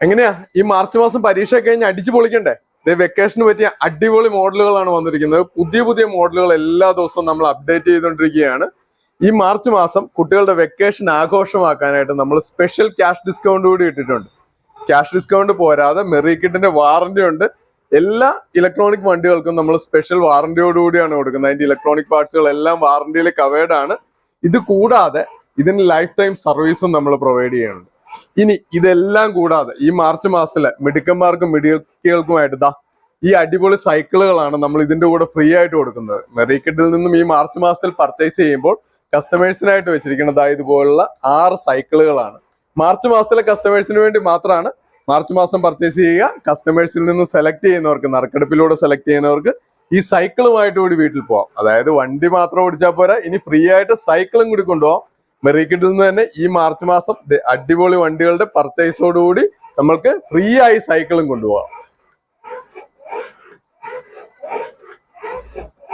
എങ്ങനെയാ ഈ മാർച്ച് മാസം പരീക്ഷ കഴിഞ്ഞ് അടിച്ചു പൊളിക്കണ്ടേ? വെക്കേഷന് പറ്റിയ അടിപൊളി മോഡലുകളാണ് വന്നിരിക്കുന്നത്. പുതിയ പുതിയ മോഡലുകൾ എല്ലാ ദിവസവും നമ്മൾ അപ്ഡേറ്റ് ചെയ്തുകൊണ്ടിരിക്കുകയാണ്. ഈ മാർച്ച് മാസം കുട്ടികളുടെ വെക്കേഷൻ ആഘോഷമാക്കാനായിട്ട് നമ്മൾ സ്പെഷ്യൽ ക്യാഷ് ഡിസ്കൗണ്ട് കൂടി ഇട്ടിട്ടുണ്ട്. ക്യാഷ് ഡിസ്കൗണ്ട് പോരാതെ മെറി കിറ്റിന്റെ വാറന്റി ഉണ്ട്. എല്ലാ ഇലക്ട്രോണിക് വണ്ടികൾക്കും നമ്മൾ സ്പെഷ്യൽ വാറന്റിയോടുകൂടിയാണ് കൊടുക്കുന്നത്. അതിന്റെ ഇലക്ട്രോണിക് പാർട്സുകൾ എല്ലാം വാറന്റിയിൽ കവേർഡ് ആണ്. ഇത് കൂടാതെ ഇതിന് ലൈഫ് ടൈം സർവീസും നമ്മൾ പ്രൊവൈഡ് ചെയ്യുന്നുണ്ട്. ഇനി ഇതെല്ലാം കൂടാതെ ഈ മാർച്ച് മാസത്തിലെ മിടുക്കന്മാർക്കും മിടുക്കികൾക്കുമായിട്ട് ഈ അടിപൊളി സൈക്കിളുകളാണ് നമ്മൾ ഇതിന്റെ കൂടെ ഫ്രീ ആയിട്ട് കൊടുക്കുന്നത്. മെറി കിറ്റിൽ നിന്നും ഈ മാർച്ച് മാസത്തിൽ പർച്ചേസ് ചെയ്യുമ്പോൾ കസ്റ്റമേഴ്സിനായിട്ട് വെച്ചിരിക്കുന്നത് ഇതുപോലുള്ള 6 സൈക്കിളുകളാണ്. മാർച്ച് മാസത്തിലെ കസ്റ്റമേഴ്സിന് വേണ്ടി മാത്രമാണ്. മാർച്ച് മാസം പർച്ചേസ് ചെയ്യുക. കസ്റ്റമേഴ്സിൽ നിന്ന് സെലക്ട് ചെയ്യുന്നവർക്ക്, നറുക്കെടുപ്പിലൂടെ സെലക്ട് ചെയ്യുന്നവർക്ക് ഈ സൈക്കിളുമായിട്ട് കൂടി വീട്ടിൽ പോവാം. അതായത് വണ്ടി മാത്രം ഓടിച്ചാൽ പോരാ, ഇനി ഫ്രീ ആയിട്ട് സൈക്കിളും കൂടി കൊണ്ടുപോകാം. മെറി കിറ്റിൽ നിന്ന് തന്നെ ഈ മാർച്ച് മാസം അടിപൊളി വണ്ടികളുടെ പർച്ചേസോടുകൂടി നമ്മൾക്ക് ഫ്രീ ആയി സൈക്കിളും കൊണ്ടുപോകാം.